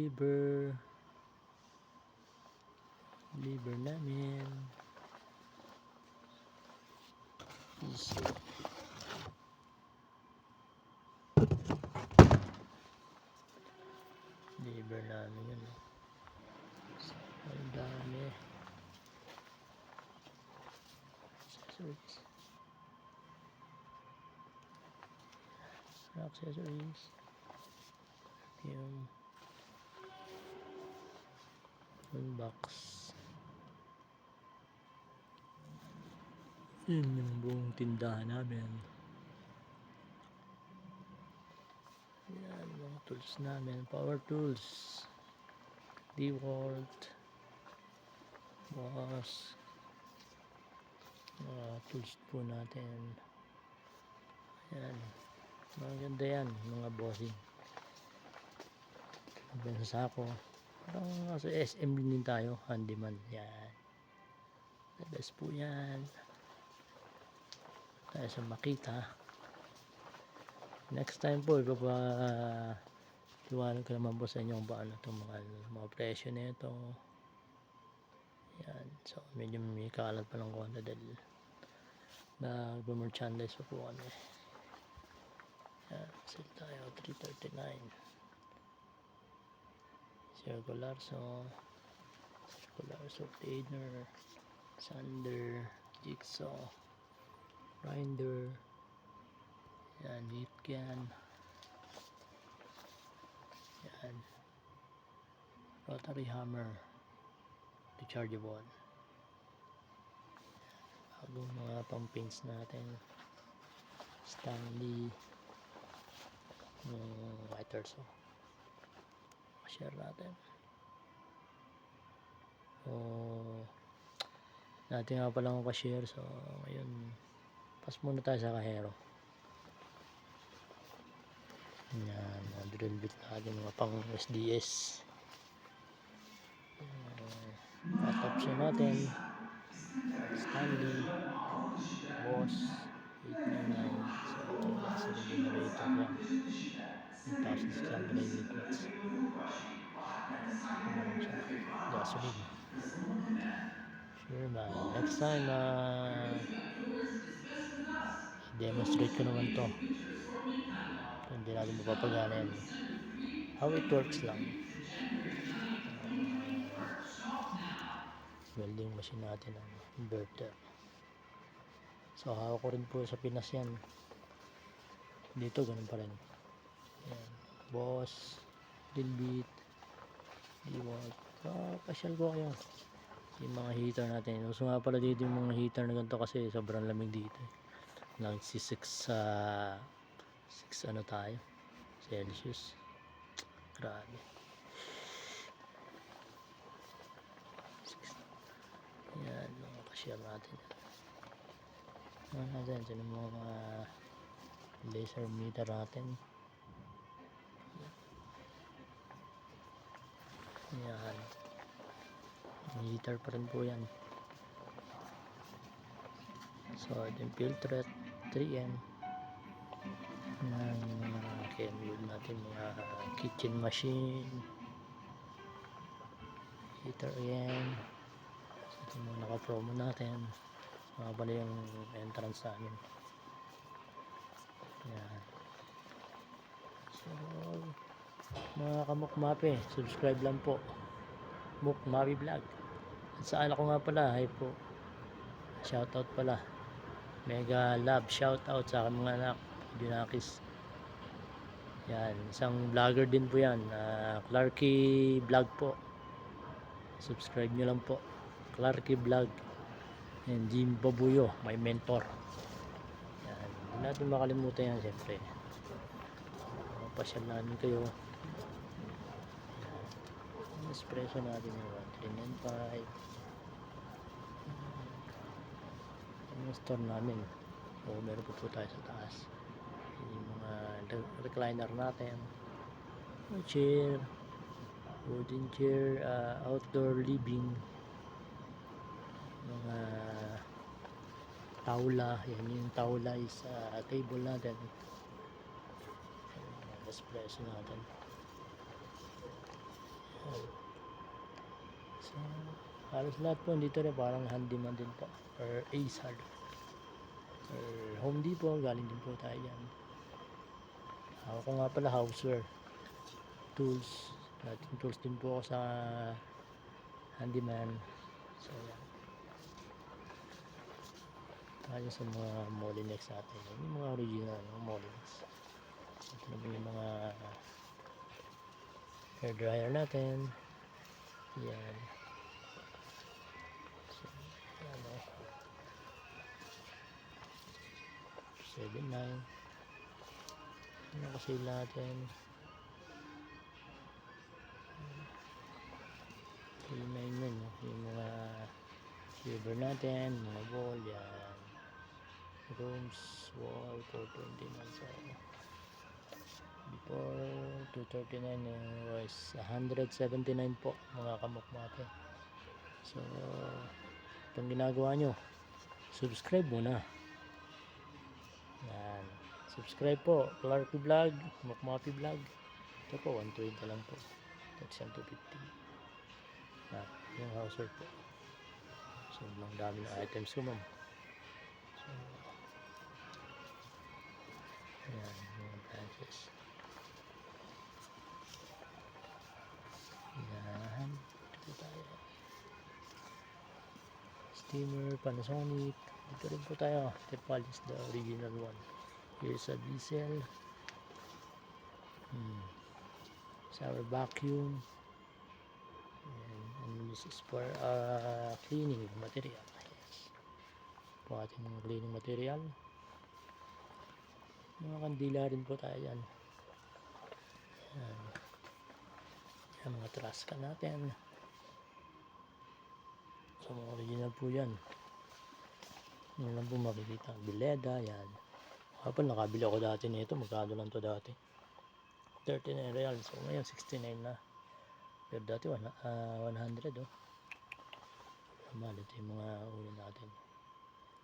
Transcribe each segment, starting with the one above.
liver namin. Easy. Liver namin yun. Ang dami. Accessories. Yung box. Yun yung buong tindahan namin. Yan, mga tools namin. Power tools. DeWalt. Boss. Mga tools po natin. Yan. Maganda yan, mga bossing. Hanggang sa sako. Parang sa SM din tayo. Handyman. Yan. The best po yan. Tayo sa Makita. Next time po, liwanag ko naman po sa inyo kung paano itong mga presyo na ito. Yan. So, medyo may kalat pa ng konti dahil nag-merchandise pa po kami. Yan. Sale tayo. 339. Circular planer, sander, jigsaw, grinder. Yan, heat gun. Yan. Rotary hammer. Rechargeable. Bagong mga pang-paints natin. Stanley. White so. Share natin. Dati nga pala akong ka-share. So, ngayon, pas muna tayo sa kahero. Yan, drill bit natin, mga pang SDS. At option natin, Stanley, Boss, 899. So, ito yung gasoline generator yan. 1,680 watts. Siya, gasoline. Sure man. Next time, demonstrate ko naman to. Hindi natin mapapagana yan. How it works lang. Welding machine natin ang inverter. So hawak ko rin po sa Pinas yan. Dito ganun pa rin. Yan. Boss, drill bit, DeWalt. So pasyal ko kayo. Yung mga heater natin. Gusto nga pala dito yung mga heater na ganito kasi sobrang lamig dito. Nagsisix 6 ano tayo Celsius. Grabe. Yan, mga pasyal natin. Ito yung mga laser meter natin. Yan. Heater pa rin po yan. So, ito yung filtret 3M. Yan, KMU natin, mga kitchen machine. Heater again. So, ito yung mga naka-promo natin. Mga pala yung entrance namin. Yan. So, mga kamukmape, subscribe lang po. Mukmapi vlog. At sa anak ko nga pala, hi po. Shoutout pala. Mega love shoutout sa aking mga anak. Junakis. Yan, isang vlogger din po yan. Clarky Vlog po. Subscribe nyo lang po. Clarky Vlog. And Jim Babuyo, my mentor. Yan, hindi natin makalimutan yan siyempre. Pasyal namin kayo. Espresso natin yung 395. Yung store namin. So, meron po tayo sa taas. Yung mga recliner natin. Chair. Wooden chair. Outdoor living. Mga tawla. Yan yung tawla is table natin. Espresso natin. So, halos lahat po dito rin parang handyman din po. Or Ace Hardware. Or Home Depot, galing din po tayo dyan. Ako nga pala houseware. Tools. Dating tools din po ako sa handyman. So, yan. Tayo sa mga Molinex natin. Yung mga original, mga Molinex. Ito naman yung mga hair dryer natin. Yan. So, yan o. 7.9. Ano kasi natin? 3.9 yun. Yung mga silver natin, mga ball, yan. Rooms, wall, 429. So, before 239 was 179 po mga kamukmate. So, itong ginagawa nyo, subscribe muna. Yan. Subscribe po. Clarky Vlog, Mukmapi Vlog. Ito po, 120 lang po. That's 250. Yung housework po. So, ang dami ng items ko, ma'am. So, ayan, mga branches. Ayan. Dito tayo. Steamer, Panasonic. Dito rin po tayo. Tepalis, the original one. Here's a diesel. Shower vacuum. And this is for cleaning material. Yes. Po ating mga cleaning material. Mga kandila rin po tayo yan. Yan mga traska natin. So mga original po yan. Yan lang po makikita. Bileda, yan. Kapag nakabili ako dati nito, magkano lang to dati? 39 real. So ngayon 69 na. Pero dati 100 oh. Mahal ito yung mga ulo natin.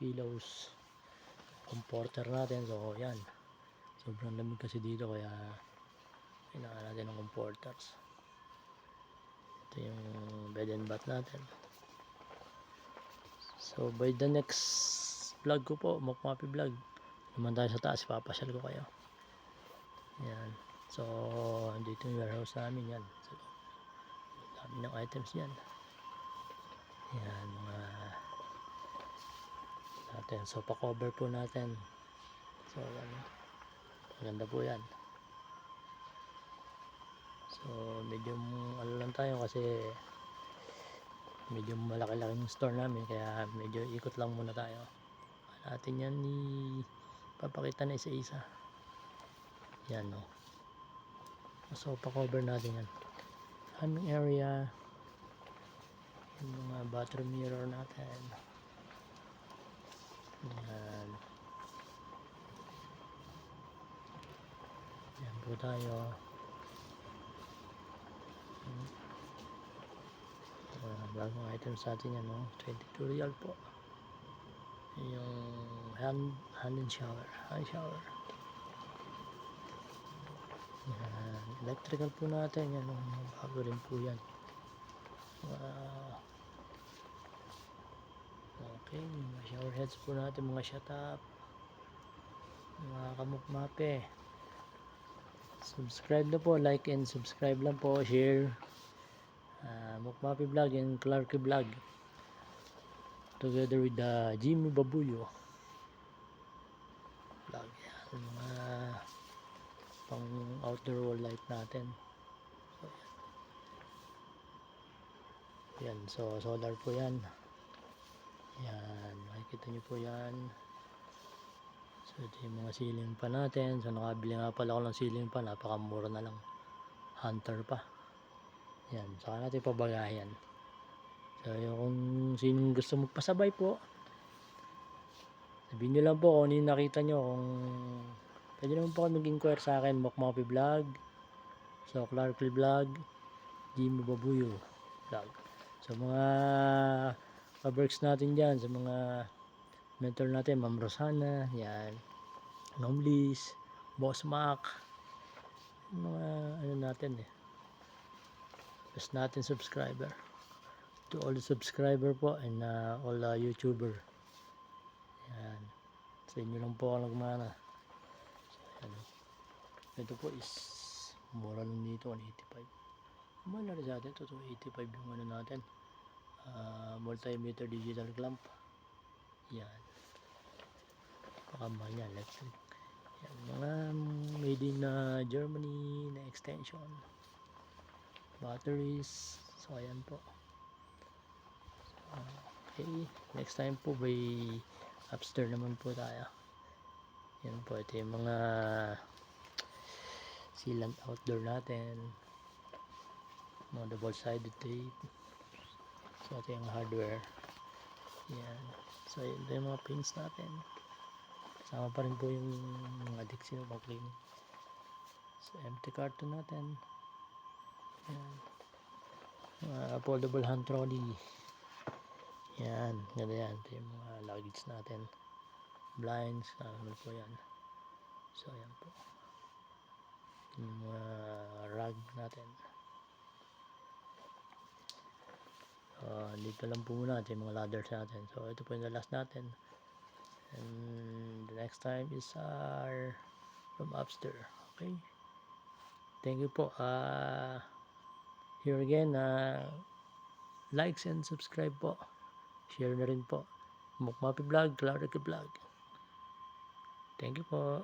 Pillows. Comforter natin. So yan. Sobrang lamig kasi dito kaya kailangan natin ng comforters. Ito yung bed and bath natin. So by the next vlog ko po, Mukmapi Vlog, naman tayo sa taas, papasyal ko kayo. Yan. So dito yung warehouse namin yan. So, dami ng items yan. Yan mga natin. So pa-cover po natin. So yan. Maganda po yan. So medyo ano lang tayo kasi medyo malaki-laking store namin kaya medyo ikot lang muna tayo. Natin yan papakita na isa-isa. Yan o. So pa-cover natin yan. Humming area. Yung mga bathroom mirror natin. Yan. Yan po tayo. Bagong items sa atin yan, no? 22 real po. Yung hand and shower. Hand shower. Yan. Electrical po natin. Yan, no? Bago rin po yan. Okay. Mga shower heads po natin. Mga shut up. Mga kamukmape. Subscribe na po. Like and subscribe lang po. Share. Mukmapi Vlog and Clarky Vlog together with Jimmy Babuyo vlog. Yan, mga pang outdoor wall light natin. So, yan. So solar po yan. Yan, makikita nyo po yan. So ito yung mga ceiling pa natin. So nakabili nga pala ako ng ceiling pa, napakamura na lang. Hunter pa. Yan, saka natin pabagayan. So kung sinong gusto magpasabay po, sabihin nyo lang po kung ano yung nakita nyo. Kung pwede naman po kayo mag-inquire sa akin, Mukmapi Vlog, so Clarky Vlog, Jimmy Babuyo Vlog. So mga kaberks natin dyan, sa mga mentor natin, Ma'am Rosana, yan, Ma'am Liz, Boss Mac, mga ano natin Press natin subscriber. To all the subscriber po and all the YouTuber. Yan. Sa inyo lang po ako nagmana. Yan. Ito po is mura lang dito, 185. Kumahal na rin sa atin. Ito 285 yung ano natin. Multimeter digital clamp. Yan. Pakamahal yan. Electric. Yan. Mga made in Germany na extension. Batteries. So ayan po. Okay. Next time po by upstairs naman po tayo. Yan po. Ito yung mga sealant outdoor natin. Mga double-sided tape. So ito yung hardware. Yan. So ito yung mga pins natin. Kasama pa rin po yung mga Dixie na pang-clean. So empty carton natin. Yan. Mga foldable hand trolley. Yan. Ganda yan. Ito yung mga luggage natin. Blinds. Ano po yan. So yan po. Yung mga rug natin. Dito lang po muna ito yung mga ladders natin. So ito po yung the last natin. And the next time is our from upstairs. Okay. Thank you po. Here again, likes and subscribe po. Share na rin po. Mukmapi Vlog, Clarity Vlog. Thank you po.